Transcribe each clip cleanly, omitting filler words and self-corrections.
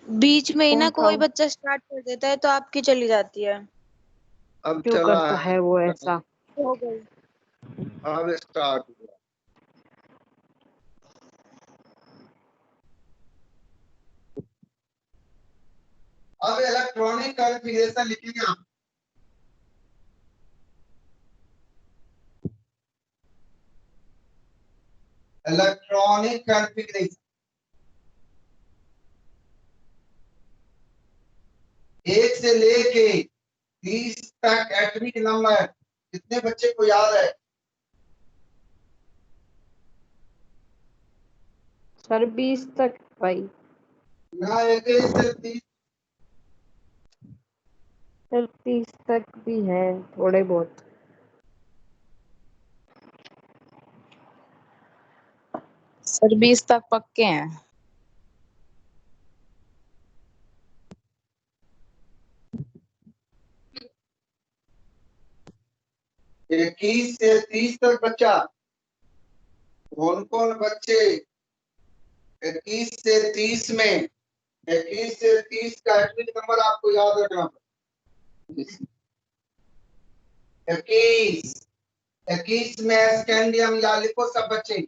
बीच में ही ना कौन था कोई वो? बच्चा स्टार्ट कर देता है तो आपकी चली जाती है। अब क्यों चला करता है वो ऐसा? हो गई। अब स्टार्ट हुआ। अब इलेक्ट्रॉनिक कॉन्फ़िगरेशन लिखेंगे आप। इलेक्ट्रॉनिक कॉन्फ़िगरेशन एक से लेके 30 तक एटॉमिक नंबर कितने बच्चे को याद है? सर 20 तक भाई। ना 21 से 30। सर 30 तक भी है थोड़े बहुत। सर 20 तक पक्के हैं। इक्कीस से 30 तक बच्चा, कौन कौन बच्चे 21 से 30 में, 21 से 30 का एटॉमिक नंबर आपको याद रखना पड़ेगा। 21 में स्कैंडियम या लिखो सब बच्चे,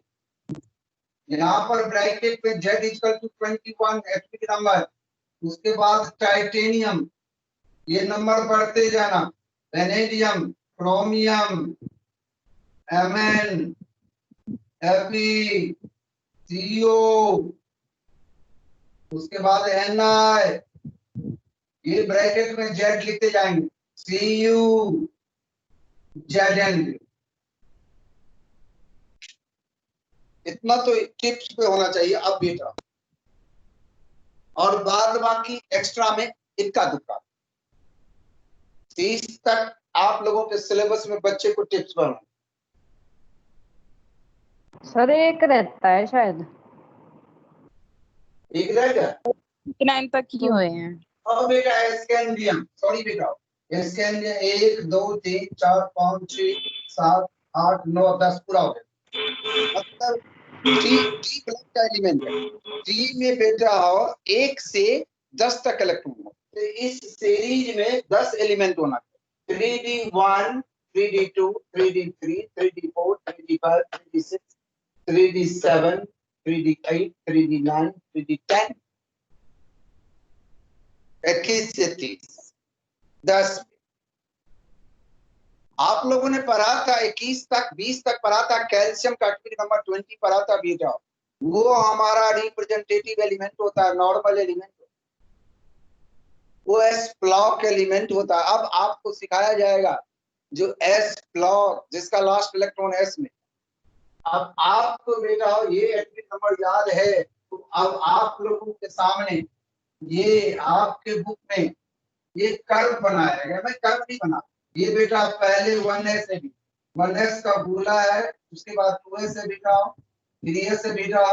यहाँ पर ब्रैकेट में Z equal to 21 atomic number, उसके बाद टाइटेनियम, ये नंबर बढ़ते जाना, vanadium, chromium, Mn, Fe, CO, उसके बाद Ni, ये ब्रैकेट में Z लिखते जाएंगे, Cu, Zn। इतना तो टिप्स पे होना चाहिए अब बेटा, और बाद बाकी एक्स्ट्रा में इक्का दुक्का। 30 तक आप लोगों के सिलेबस में बच्चे को टिप्स पढ़ना। सर एक रहता है शायद। एक रह गया 9 तक ही हुए हैं। और बेटा स्कैंडियम, सॉरी बेटा, स्कैंडियम 1 2 3 4 5 6 7 8 9 10 पूरा हो गया। मतलब टी प्लस का एलिमेंट है। टी में बेटा हो 1 से 10 तक इलेक्ट्रॉन हो, तो इस सीरीज में 10 एलिमेंट होना चाहिए। 3d1 3d2 3d3 3d4 3d5 3d6 3d7 3d8 3d9 3d10। 21 से 30 10। आप लोगों ने पढ़ा था 21 तक 20 तक पढ़ा था, कैल्शियम का एटॉमिक नंबर 20 पढ़ा था बेटा, वो हमारा रिप्रेजेंटेटिव एलिमेंट होता है, नॉर्मल एलिमेंट, वो एस ब्लॉक एलिमेंट होता है। अब आपको सिखाया जाएगा जो एस ब्लॉक जिसका लास्ट इलेक्ट्रॉन एस में। अब आपको बेटा ये एटॉमिक नंबर याद है, तो अब आप लोगों के सामने ये आपके बुक में ये कर्व बनाया गया, मैं कर्व नहीं बना, ये बेटा पहले 1s है, 1s का गोला है, उसके बाद 2s है बेटा, 3s है बेटा,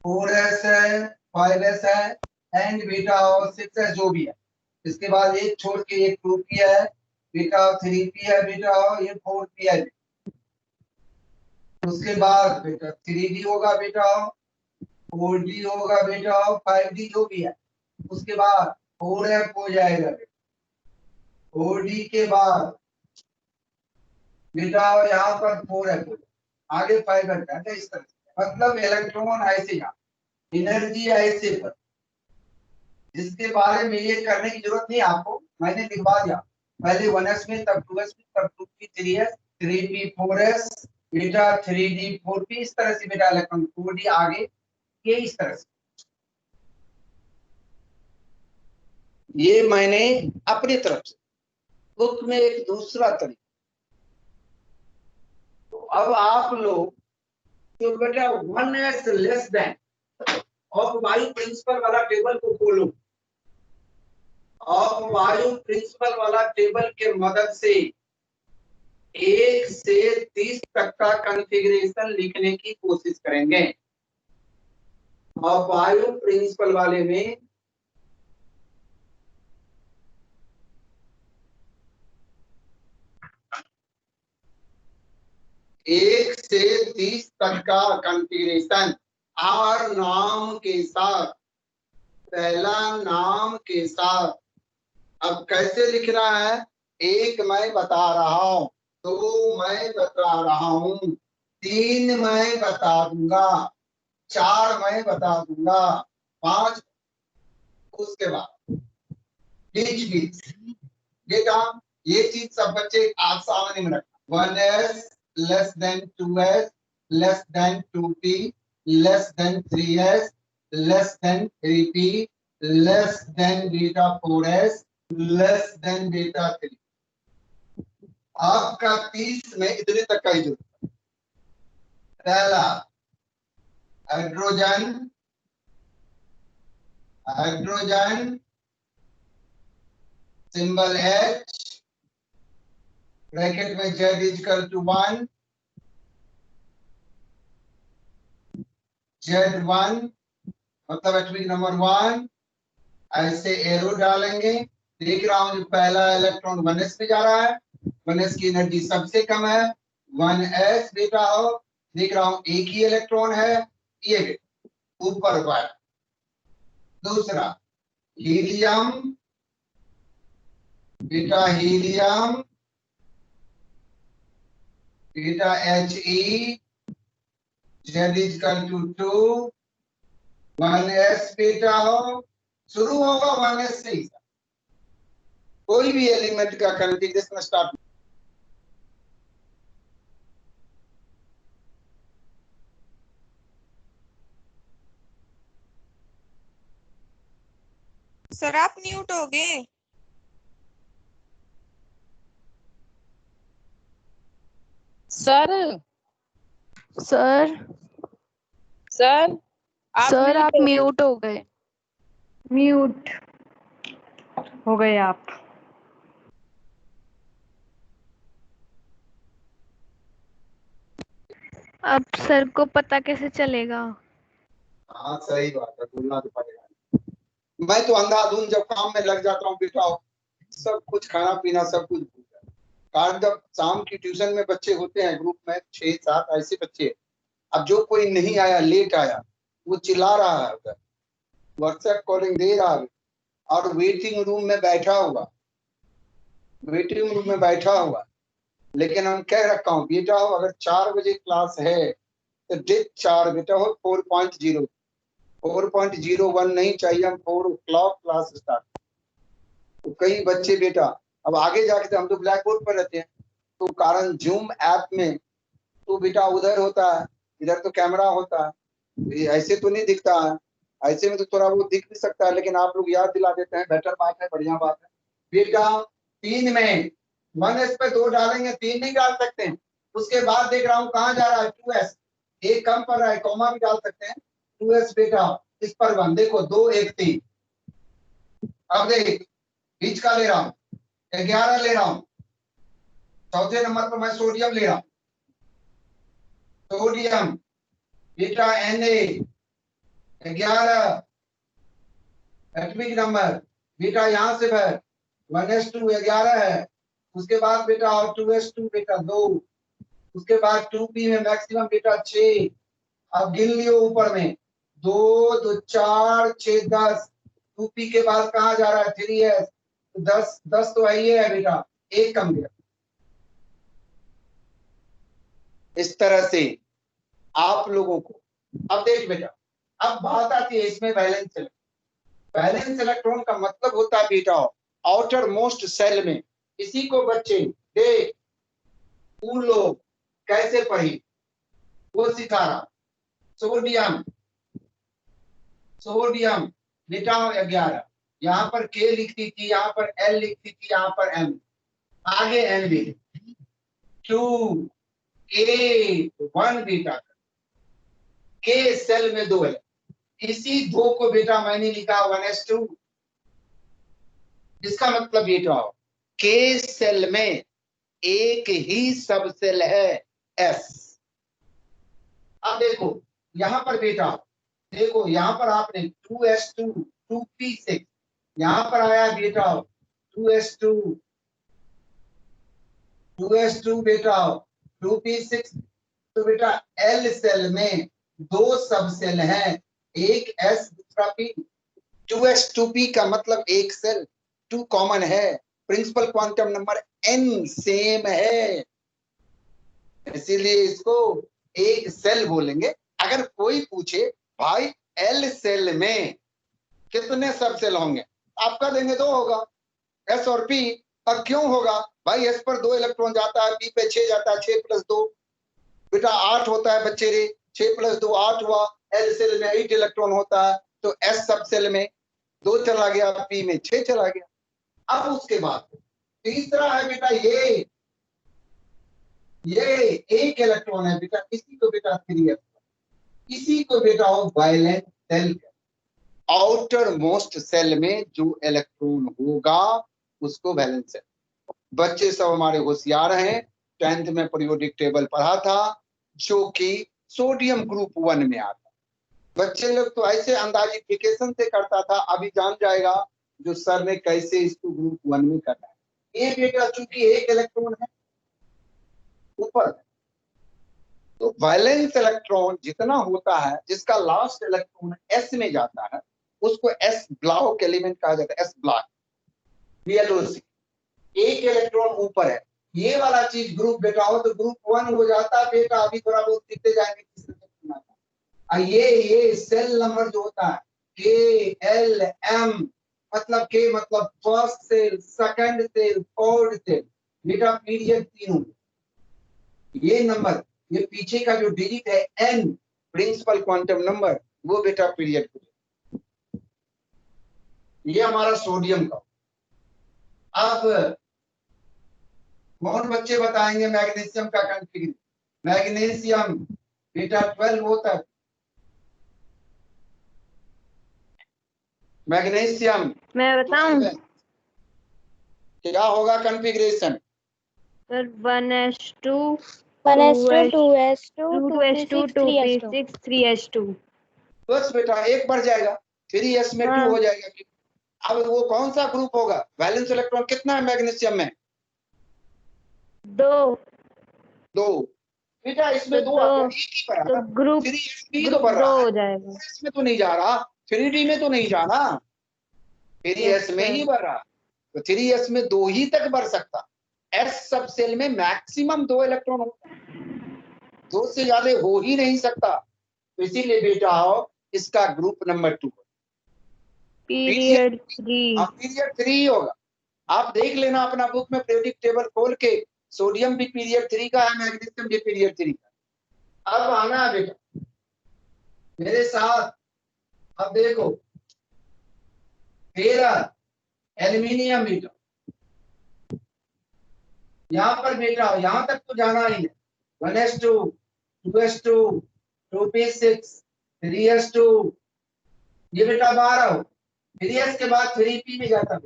4s है, 5s है, एंड बेटा 6s जो भी है, इसके बाद एक छोड़ के एक 2p है बेटा, 3p है बेटा, ये 4p है। उसके बाद बेटा 3d होगा बेटा, 4d होगा बेटा, 5d जो भी है, उसके बाद 4f हो जाएगा। 4d के बाद बेटा यहाँ पर 4f, आगे 5f है, इस तरह से, मतलब इलेक्ट्रॉन ऐसे यहाँ, एनर्जी ऐसे पर, जिसके बारे में ये करने की जरूरत नहीं आपको, मैंने लिखवा दिया, पहले 1s में, तब 2s में, तब 2p 3s 3p 4s बेटा, 3d 4p, इस तरह से बेटा इलेक्ट्रॉन 4d आगे, ये इस तरह से, ये मैंने अपनी तरफ से बुक में एक दूसरा तरीका। तो अब आप लोग तो बेटा 1s लेस देन और वायु प्रिंसिपल वाला टेबल को खोलो, और वायु प्रिंसिपल वाला टेबल के मदद से 1 से 30 तक का कॉन्फ़िगरेशन लिखने की कोशिश करेंगे। और वायु प्रिंसिपल वाले में एक से 30 तक का कॉन्फ़िगरेशन आर नाम के साथ पहला नाम के साथ। अब कैसे लिखना है? एक मैं बता रहा हूं, दो मैं बता रहा हूं, तीन मैं बता दूंगा, चार मैं बता दूंगा, पांच। उसके बाद बीच बीच बेटा ये चीज सब बच्चे आप सामने में रखना। 1s less than 2s less than 2p less than 3s less than 3p less than beta 4s less than beta 3। आपका 30 में इतने तक का ही जरूरत है। पहला hydrogen, hydrogen symbol H, bracket में Z इक्वल टू 1, Z1 मतलब एटॉमिक नंबर 1। ऐसे एरो डालेंगे। देख रहा हूं पहला इलेक्ट्रॉन 1s पे जा रहा है, 1s की एनर्जी सबसे कम है, 1s बेटा हो। देख रहा हूं एक ही इलेक्ट्रॉन है, ये ऊपर पर। दूसरा हीलियम, बेटा हीलियम, बेटा He, Z equal to 2, 1s बेटा हो। शुरू होगा 1s से ही। कोई भी एलिमेंट का कॉन्फ़िगरेशन स्टार्ट। सर आप म्यूट हो गए। सर सर सर सर आप हो गए। म्यूट हो गए। म्यूट हो गए आप। अब सर को पता कैसे चलेगा? हाँ सही बात है, बोलना तो पड़ेगा। मैं तो अंधाधुंध जब काम में लग जाता हूँ बेटा, सब कुछ खाना पीना सब कुछ भूल जाता हूं। कारण जब शाम की ट्यूशन में बच्चे होते हैं ग्रुप में 6-7 ऐसे बच्चे, अब जो कोई नहीं आया, लेट आया, वो चिल्ला रहा है उधर, व्हाट्सएप कॉलिंग दे रहा है, और वेटिंग रूम में बैठा हुआ, वेटिंग रूम में बैठा हुआ। लेकिन हम कह रखा हूँ बेटा हो, अगर 4 बजे क्लास है तो डेट 4 बेटा हो 4.0, 4.01 नहीं चाहिए, हम 4 o'clock क्लास स्टार्ट। तो कई बच्चे बेटा अब आगे जाके, हम तो ब्लैक बोर्ड पर रहते हैं, तो कारण जूम ऐप में तो बेटा उधर होता है, इधर तो कैमरा होता है, ऐसे तो नहीं दिखता है। ऐसे में तो थोड़ा वो दिख भी सकता है, लेकिन आप लोग याद दिला देते हैं, बेटर बात है, बढ़िया बात है बेटा। 3 में 1s पे 2 डालेंगे, 3 नहीं डाल सकते हैं। उसके बाद देख रहा हूँ कहाँ जा रहा है 2s, एक कम पड़ रहा है, कॉमा भी डाल सकते हैं। 2s बेटा इस पर 1, देखो 2 1 3। अब देख बीच का ले रहा हूँ, 11 ले रहा हूँ। चौथे नंबर पर मैं सोडियम ले रहा हूँ, सोडियम बेटा Na 11 एटॉमिक नंबर बेटा, यहां से भर 1s2 11 है। उसके बाद बेटा और 2s2 बेटा 2, उसके बाद 2p में मैक्सिमम बेटा 6। अब गिन लियो ऊपर में 2 2 4 6 10। 2p के बाद कहा जा रहा है 3s, 10 10 तो आई है बेटा, एक कम गया। इस तरह से आप लोगों को, अब देख बेटा, अब बात आती है इसमें वैलेंस इलेक्ट्रॉन। वैलेंस इलेक्ट्रॉन का मतलब होता है बेटा आउटर मोस्ट सेल में। इसी को बच्चे देख उन लोग कैसे पढ़ी वो सिखा रहा। सोडियम, सोडियम बेटा 11, यहाँ पर K लिखती थी, यहाँ पर L लिखती थी, यहाँ पर M, आगे N भी 2 8 1 बेटा, K सेल में 2 है, इसी 2 को बेटा मैंने लिखा 1s2। इसका मतलब बेटा K सेल में एक ही सब सेल है S। अब देखो यहां पर बेटा, देखो यहां पर आपने 2s2 2p6, यहां पर आया बेटा 2s2 2s2 बेटा 2p6। तो बेटा L सेल में 2 सब सेल हैं, एक S दूसरा P। 2s2p का मतलब एक सेल, 2 कॉमन है, principal quantum number n same है, इसीलिए इसको एक सेल बोलेंगे। अगर कोई पूछे भाई l सेल में कितने सब सेल होंगे, आप कह देंगे 2 होगा, s और p। अब क्यों होगा भाई, s पर 2 इलेक्ट्रॉन जाता है, p पे 6 जाता है, 6 + 2 बेटा 8 होता है बच्चे रे, 6 + 2 8 हुआ। l सेल में 8 इलेक्ट्रॉन होता है, तो s सब सेल में 2 चला गया, p में 6 चला गया। अब उसके बाद तीसरा है बेटा ये एक इलेक्ट्रॉन है बेटा, इसी को बेटा 3s, इसी को बेटा valence shell, outermost shell में जो इलेक्ट्रॉन होगा उसको वैलेंस सेल। बच्चे सब हमारे होशियार हैं, 10th में पीरियोडिक टेबल पढ़ा था, जो कि सोडियम ग्रुप 1 में आता। बच्चे लोग तो ऐसे अंदाजिफिकेशन से करता था, अभी जान जाएगा जो सर ने कैसे इसको ग्रुप 1 में करना है। ये बेटा चूंकि एक इलेक्ट्रॉन है ऊपर, तो वैलेंस इलेक्ट्रॉन जितना होता है, जिसका लास्ट इलेक्ट्रॉन s में जाता है, उसको s ब्लॉक एलिमेंट कहा जाता है, s ब्लॉक VLOC। एक इलेक्ट्रॉन ऊपर है, ये वाला चीज ग्रुप बेटा हो तो ग्रुप 1 हो जाता है बेटा। अभी थोड़ा बहुत सीखते जाएंगे किस तरह से। ये सेल नंबर जो होता है KLM, मतलब के मतलब first shell, second shell, third shell बेटा, पीरियड 3 हो। ये नंबर, ये पीछे का जो डिजिट है n प्रिंसिपल क्वांटम नंबर, वो बेटा पीरियड। ये हमारा सोडियम का। अब बहुत बच्चे बताएंगे मैग्नीशियम का कॉन्फ़िगरेशन। मैग्नीशियम बेटा 12 होता है, मैग्नीशियम मैं बताऊं क्या होगा configuration? Sir 1s2 1s2 2s2 2s2 2p6 3s2। 2p6 3s2। बस बेटा एक बढ़ जाएगा, 3s में 2 हो जाएगा। अब वो कौन सा ग्रुप होगा? वैलेंस इलेक्ट्रॉन कितना है मैग्नीशियम में? 2 बेटा इसमें तो 2 आ गया, एक ही पर तो ग्रुप 3s तो बढ़ 2 रहा है, हो जाएगा। इसमें तो नहीं जा रहा, 3d में तो नहीं जाना, 3s में ही बढ़ रहा। तो 3s में 2 ही तक बढ़ सकता। s सब सेल में मैक्सिमम 2 इलेक्ट्रॉन होता है, 2 से ज्यादा हो ही नहीं सकता। तो इसीलिए बेटा इसका ग्रुप नंबर 2 पीरियड 3। पीरियड 3 होगा। आप देख लेना अपना बुक में पीरियोडिक टेबल खोल के, सोडियम भी पीरियड 3 का है, मैग्नीशियम भी पीरियड 3 का। अब आना है बेटा मेरे साथ, अब देखो 13 एल्यूमिनियम बेटा, यहां पर बेटा यहां तक तो जाना ही है। 1s2 2s2 2p6 3s2, ये बेटा 12 हो। 3s के बाद 3p में जाता है,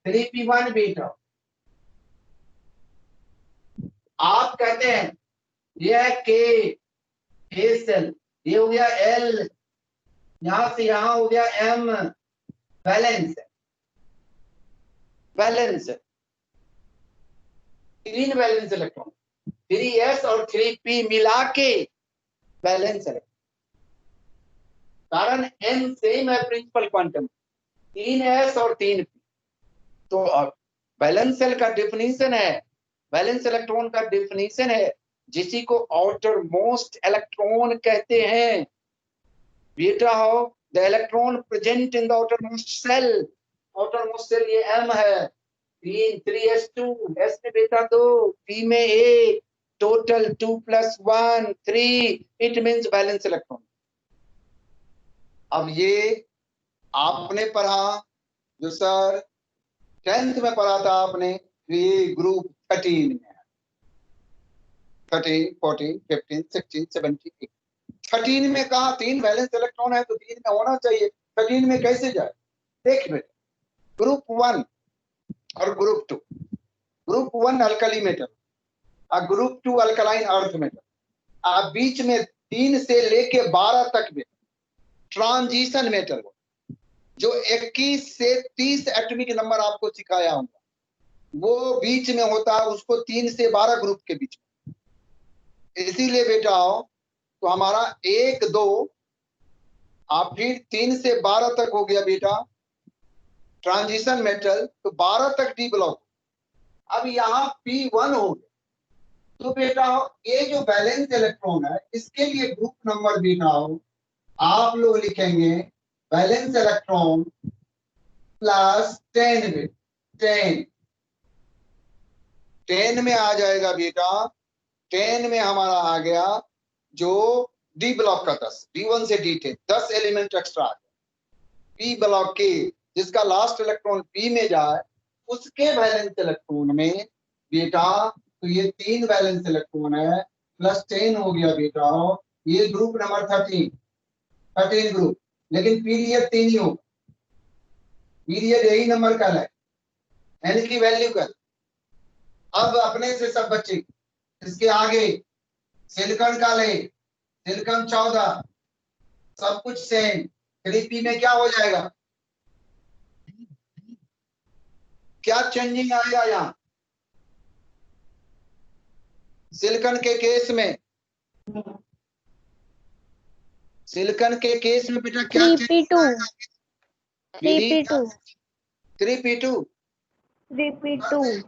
3p1 बेटा। आप कहते हैं ये है के सेल, ये हो गया L, यहां से यहां हो गया M, valence valence 3 valence electron, 3s और 3p मिला के बैलेंस है, कारण n सेम है प्रिंसिपल क्वांटम, 3s और 3p। तो बैलेंस सेल का डेफिनेशन है, बैलेंस इलेक्ट्रॉन का डेफिनेशन है, जिसी को आउटर मोस्ट इलेक्ट्रॉन कहते हैं बेटा the electron present in the outermost shell. Outermost shell ये m है, 3s2 s में बेटा 2, p में a, total 2 + 1 3, it means balance electron. अब ये आपने पढ़ा, जो सर 10th में पढ़ा था आपने, ये ग्रुप 13 में है, 13 14 15 16 17 13 में कहा 3 वैलेंस इलेक्ट्रॉन है तो 3 में होना चाहिए, 13 में कैसे जाए? देख बेटा ग्रुप 1 और ग्रुप 2, ग्रुप 1 अल्कली मेटल और ग्रुप 2 अल्कलाइन अर्थ मेटल, आप बीच में 3 से लेके 12 तक में ट्रांजिशन मेटल, जो 21 से 30 एटॉमिक नंबर आपको सिखाया हूं, वो बीच में होता है, उसको 3 से 12 ग्रुप के बीच में। इसीलिए बेटा तो हमारा 1 2 आप फिर 3 से 12 तक हो गया बेटा, ट्रांजिशन मेटल, तो 12 तक डी ब्लॉक। अब यहाँ P1 हो गया, तो बेटा ये जो वैलेंस इलेक्ट्रॉन है इसके लिए ग्रुप नंबर बेटा हो आप लोग लिखेंगे वैलेंस इलेक्ट्रॉन प्लस 10 में 10 में आ जाएगा बेटा। 10 में हमारा आ गया जो डी ब्लॉक का 10, D1 से D10 10 एलिमेंट एक्स्ट्रा आ गया। पी ब्लॉक के जिसका लास्ट इलेक्ट्रॉन पी में जाए उसके वैलेंस इलेक्ट्रॉन में बेटा, तो ये 3 वैलेंस इलेक्ट्रॉन है प्लस 10 हो गया बेटा, ये ग्रुप नंबर 13 ग्रुप। लेकिन पीरियड 3 ही होगा, पीरियड यही नंबर का है, एन की वैल्यू का। अब अपने से सब बच्चे इसके आगे सिलिकॉन का ले, सिलिकॉन 14 सब कुछ सेम। 3p में क्या हो जाएगा, क्या चेंजिंग आएगा यहाँ सिलिकॉन के केस में? सिलिकॉन के केस में बेटा क्या 3p2 3p2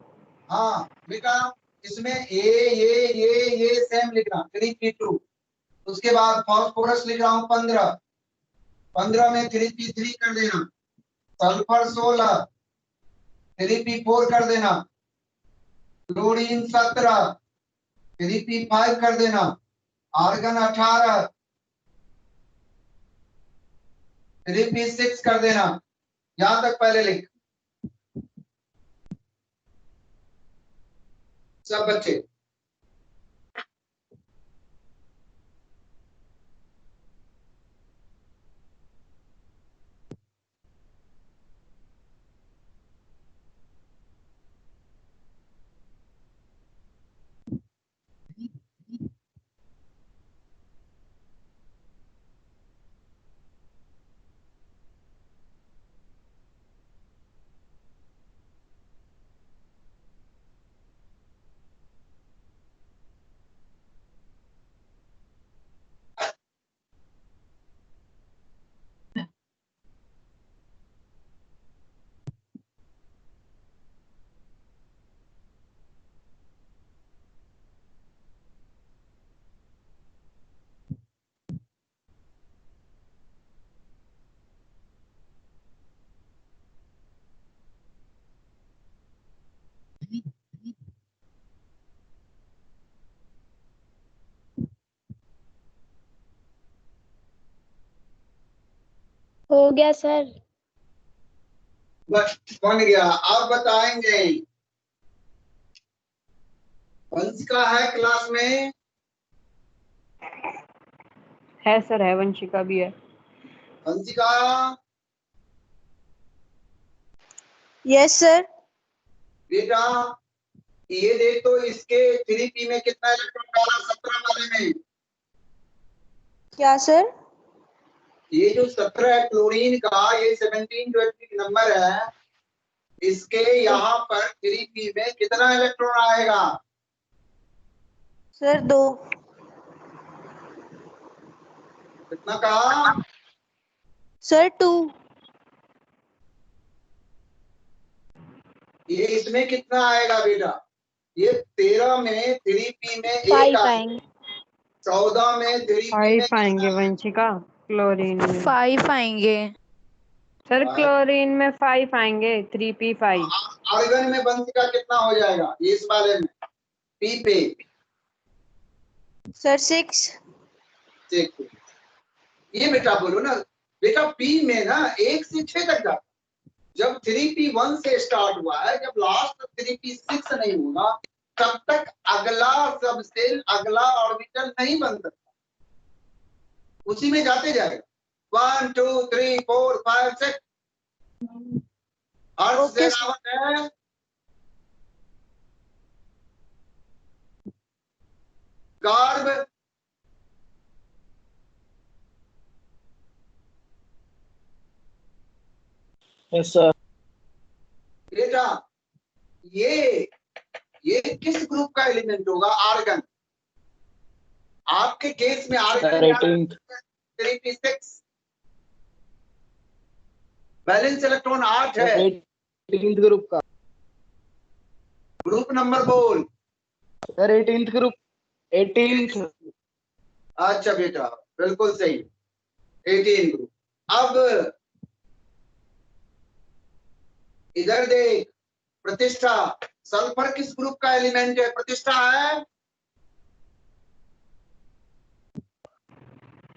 हाँ बेटा, इसमें ये सेम लिखना 3p2। उसके बाद फास्फोरस लिख रहा हूँ 15 में 3p3 कर देना, सल्फर 16 3p4 कर देना, क्लोरीन 17 3p5 कर देना, आर्गन 18 3p6 कर देना। यहां तक पहले लिख सब बच्चे। हो गया सर। बस बन गया। आप बताएंगे वंशिका है क्लास में? है सर, है, वंशिका भी है। Vanshika yes sir. बेटा ये देख तो इसके 3p में कितना इलेक्ट्रॉन डाला 17 वाले में? क्या सर? ये जो 17 है क्लोरीन का, ये 17 जो एटॉमिक नंबर है, इसके यहाँ पर 3p में कितना इलेक्ट्रॉन आएगा सर 2। कितना कहा सर 2। ये इसमें कितना आएगा बेटा? ये 13 में 3p में 5 1 आएंगे। 14 में 3p 5 में आएंगे वंशिका क्लोरीन में। 5 आएंगे। सर क्लोरीन में 5 आएंगे, 3p5। आर्गन में वंशिका कितना हो जाएगा ये इस वाले में p पे? सर 6। ये बेटा बोलो ना बेटा, p में ना 1 से 6 तक जाता। जब 3p1 से स्टार्ट हुआ है, जब लास्ट 3p6 नहीं होगा तब तक अगला सबसेल, अगला ऑर्बिटल नहीं बन सकता, उसी में जाते जाएगा 1 2 3 4 5 6। अर्थ से रावत है कार्ब, यस सर। बेटा ये किस ग्रुप का एलिमेंट होगा? आर्गन। आपके केस में आर्गन 3p6 बैलेंस इलेक्ट्रॉन 8 है। 18th ग्रुप का ग्रुप नंबर बोल। Sir, 18th group, 18th। अच्छा बेटा, बिल्कुल सही, 18 ग्रुप। अब इधर देख, प्रतिष्ठा, सल्फर किस ग्रुप का एलिमेंट है? प्रतिष्ठा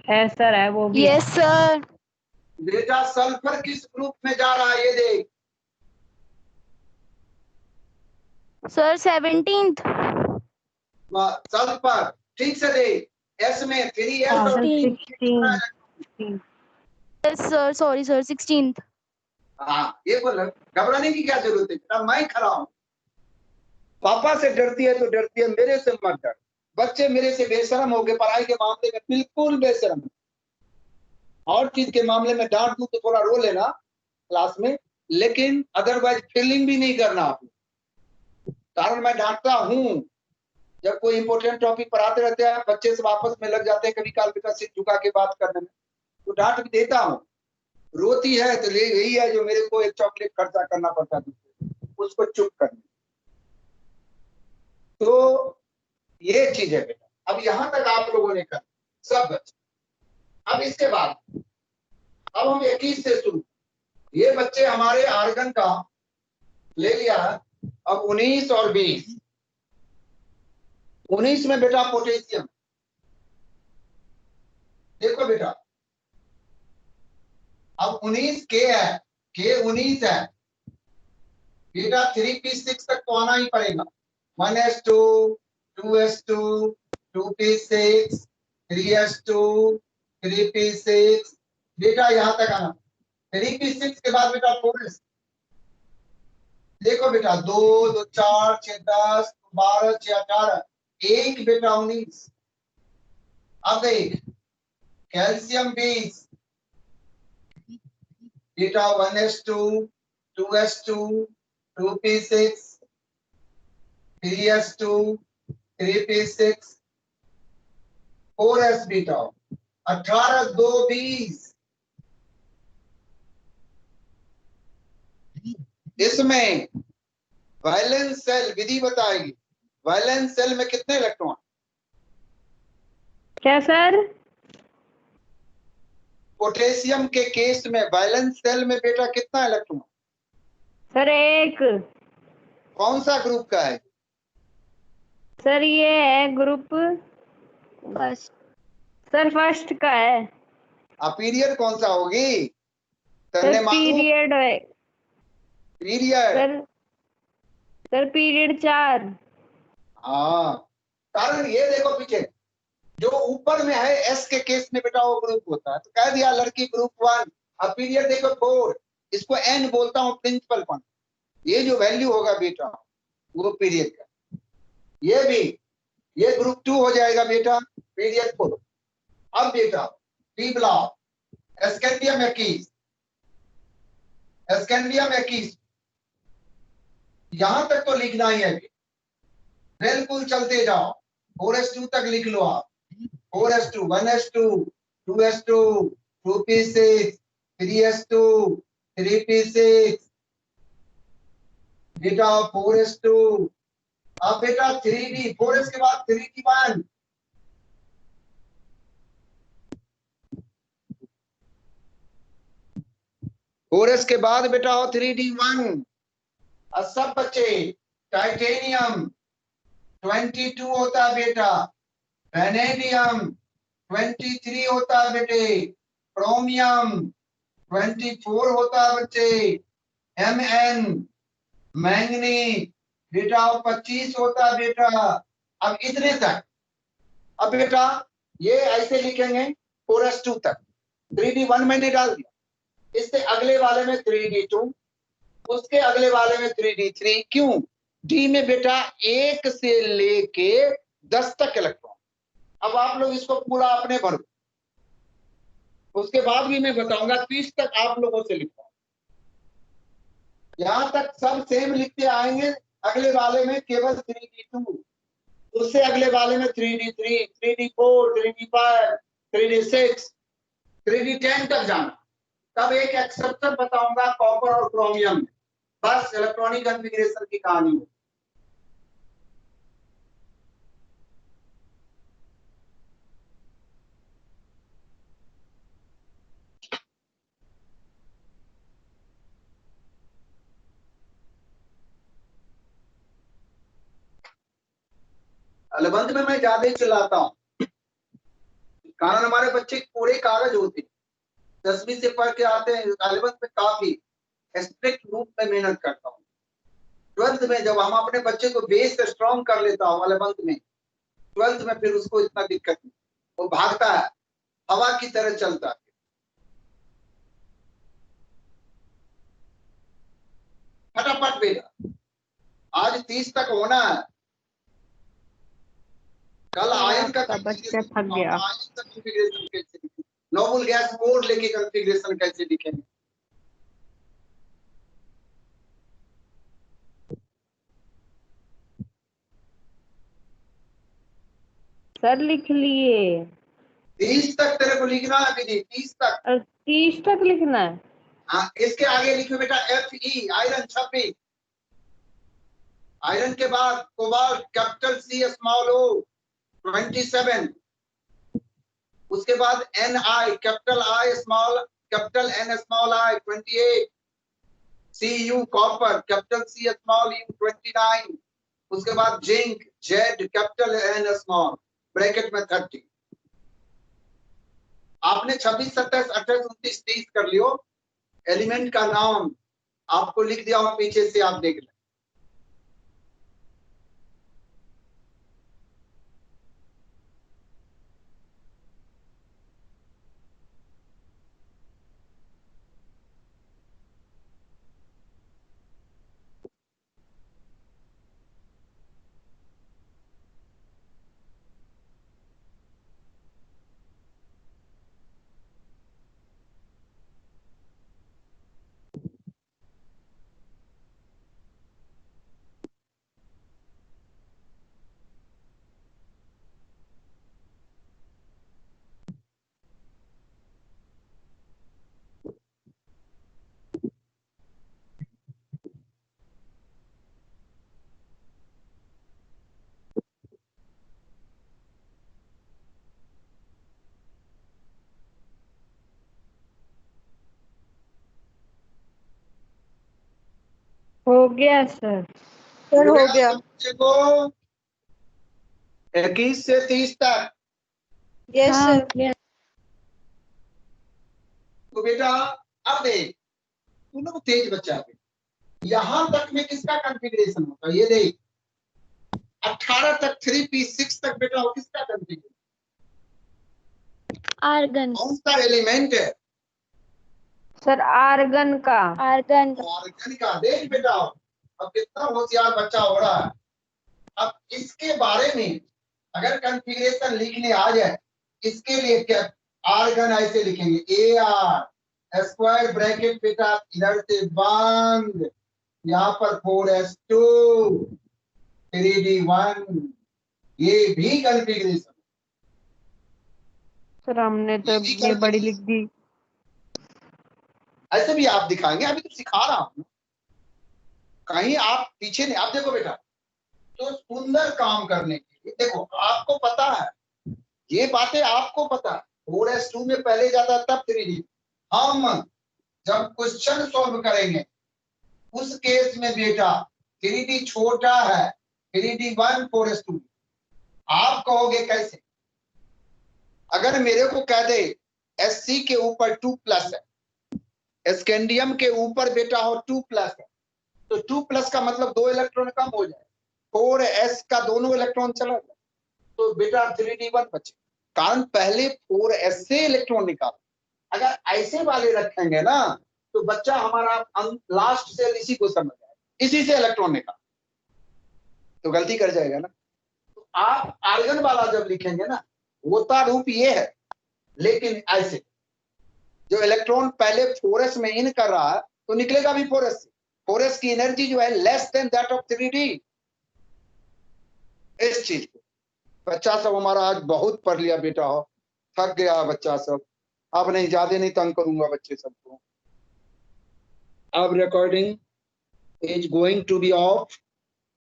है सर, है वो भी। Yes sir. बेटा सल्फर किस ग्रुप में जा रहा है ये देख। Sir 17th। सल्फर, ठीक से देख, एस में 3s हाँ, और 16। Yes sir, sorry sir, 16th। हाँ, ये बोल, घबराने की क्या जरूरत है बेटा, मैं खड़ा हूं। पापा से डरती है तो डरती है, मेरे से मत डर। बच्चे मेरे से बेशरम हो गए पढ़ाई के मामले में, बिल्कुल बेशरम। और चीज के मामले में डांट दूं तो थोड़ा रो लेना क्लास में, लेकिन अदरवाइज फीलिंग भी नहीं करना आप। कारण मैं डांटता हूं, जब कोई इंपॉर्टेंट टॉपिक पढ़ाते रहते हैं बच्चे सब आपस में लग जाते हैं, कभी काल बेटा सिर झुका के बात करने में, तो डांट भी देता हूं। रोती है तो यही है जो मेरे को एक चॉकलेट खर्चा करना पड़ता है उसको चुप करने। तो ये चीज है बेटा। अब यहां तक आप लोगों ने कर सब बच्चे। अब इसके बाद अब हम 21 से शुरू। ये बच्चे हमारे आर्गन का ले लिया। अब 19 और 20। 19 में बेटा पोटेशियम, देखो बेटा, अब 19 के है, के 19 है बेटा, 3p6 तक तो आना ही पड़ेगा। 1s2, 2s2, 2p6, 3s2, 3p6, बेटा यहां तक आना। 3p6 के बाद बेटा 4s। देखो बेटा, 2 2 4 6 10 12 6 18, एक बेटा 19। अब देख, कैल्शियम 20 बेटा, 1s2, 2s2, 2p6, 3s2, 3p6, 4s बेटा, 18 2 20। इसमें वैलेंस सेल विधि बताएगी, वैलेंस सेल में कितने इलेक्ट्रॉन? क्या सर? पोटेशियम के केस में वैलेंस सेल में बेटा कितना इलेक्ट्रॉन? सर 1। कौन सा ग्रुप का है? सर ये है ग्रुप, बस सर फर्स्ट का है। अब पीरियड कौन सा होगी? सर करने मालूम? पीरियड है पीरियड, सर पीरियड 4। हाँ। कारण ये देखो पीछे, जो ऊपर में है एस के केस में बेटा वो ग्रुप होता है, तो कह दिया लड़की ग्रुप 1। अब पीरियड देखो 4, इसको एन बोलता हूँ, प्रिंसिपल पॉइंट। ये जो वैल्यू होगा बेटा वो पीरियड का, ये भी, ये ग्रुप 2 हो जाएगा बेटा, पीरियड 4। अब बेटा पी ब्लॉक, एस्केंडियम 21, एस्केंडियम 21, यहां तक तो लिखना ही है, बिल्कुल चलते जाओ। 4s2 तक लिख लो आप, 4s2, 1s2, 2s2, 2p6, 3s2, 3p6 बेटा, 4s2। अब बेटा 3d, 4s के बाद 3d1, फोरस के बाद बेटा हो 3d1। और सब बच्चे, टाइटेनियम 22 होता है बेटा, वेनेडियम 23 होता है बेटे, क्रोमियम 24 होता है बच्चे, Mn मैंगनीज बेटा 25 होता है बेटा। अब इतने तक। अब बेटा ये ऐसे लिखेंगे 4s2 तक, 3d1 मैंने डाल दिया, इससे अगले वाले में 3d2, उसके अगले वाले में 3d3। क्यों? डी में बेटा 1 से लेके 10 तक इलेक्ट्रॉन। अब आप लोग इसको पूरा अपने भरो, उसके बाद भी मैं बताऊंगा, 30 तक आप लोगों से लिखवा। यहां तक सब सेम लिखते आएंगे, अगले वाले में केवल 3d2, उससे अगले वाले में 3d3, 3d4, 3d5, 3d6, 3d10 तक जाना, तब एक एक्सेप्शन बताऊंगा कॉपर और क्रोमियम में। बस इलेक्ट्रॉनिक कॉन्फ़िगरेशन की कहानी है। अलबंध में मैं ज्यादा ही चिल्लाता हूँ, कारण हमारे बच्चे पूरे कागज होते हैं, 10वीं से पढ़ के आते हैं। अलबंध में काफी स्ट्रिक्ट रूप में मेहनत करता हूँ। 12th में जब हम अपने बच्चे को बेस स्ट्रॉन्ग कर लेता हूँ अलबंध में, 12th में फिर उसको इतना दिक्कत नहीं, वो भागता है, हवा की तरह चलता है। फटाफट बेटा, आज 30 तक होना है। कल आयन का आपका बच्चा थक गया। आयन का कॉन्फ़िगरेशन कैसे लिखेंगे, नोबल गैस कोड लेके कॉन्फ़िगरेशन कैसे लिखेंगे। सर लिख लिए। 30 तक तेरे को लिखना है विधि, 30 तक। और 30 तक लिखना है। हाँ, इसके आगे लिखो बेटा Fe, आयरन 26। आयरन के बाद cobalt capital C small o 27। उसके बाद Ni capital I small capital N small I 28। Cu copper capital C small U 29। उसके बाद zinc Z capital N small bracket में 30। आपने 26, 27, 28, 29, 30 कर लियो। एलिमेंट का नाम आपको लिख दिया हूं, पीछे से आप देख लें। हो गया सर। सर हो गया। देखो 21 से 30 तक। यस हाँ, सर। तो बेटा अब देख, तू लोग तेज बच्चा है, यहां तक में किसका कॉन्फ़िगरेशन होता है ये देख। 18 तक 3p6 तक बेटा हो किसका कॉन्फ़िगरेशन, आर्गन। कौन सा एलिमेंट है। सर आर्गन का। आर्गन। आर्गन का। देख बेटा अब कितना होशियार बच्चा हो रहा है। अब इसके बारे में अगर कॉन्फ़िगरेशन लिखने आ जाए, इसके लिए क्या आर्गन ऐसे लिखेंगे AR स्क्वायर ब्रैकेट बेटा इधर से बंद, यहाँ पर 4s2 3d1, ये भी कॉन्फ़िगरेशन। सर हमने तो इतनी बड़ी लिख दी। ऐसे भी आप दिखाएंगे, अभी तो सिखा रहा हूं, कहीं आप पीछे नहीं। आप देखो बेटा, तो सुंदर काम करने के लिए देखो, आपको पता है ये बातें, आपको पता है 4s2 में पहले जाता तब 3d। हम जब क्वेश्चन सॉल्व करेंगे उस केस में बेटा 3d छोटा है, 3d1 4s2। आप कहोगे कैसे, अगर मेरे को कह दे Sc के ऊपर 2+ है, स्कैंडियम के ऊपर बेटा हो 2+ है, तो 2+ का मतलब 2 इलेक्ट्रॉन कम हो जाए, 4s का दोनों इलेक्ट्रॉन चला जाए, तो बेटा 3d1 बचे। कारण पहले 4s से इलेक्ट्रॉन निकाल। अगर ऐसे वाले रखेंगे ना तो बच्चा हमारा लास्ट से इसी को समझ जाए, इसी से इलेक्ट्रॉन निकाल, तो गलती कर जाएगा ना। तो आप आर्गन वाला जब लिखेंगे ना, होता रूप ये है, लेकिन ऐसे जो इलेक्ट्रॉन पहले 4s में इन कर रहा है तो निकलेगा भी 4s से। 4s की एनर्जी जो है less than that of 3d। इस चीज को बच्चा सब हमारा आज बहुत पढ़ लिया बेटा हो, थक गया बच्चा सब। अब नहीं, ज्यादा नहीं तंग करूंगा बच्चे सबको। अब recording is going to be of.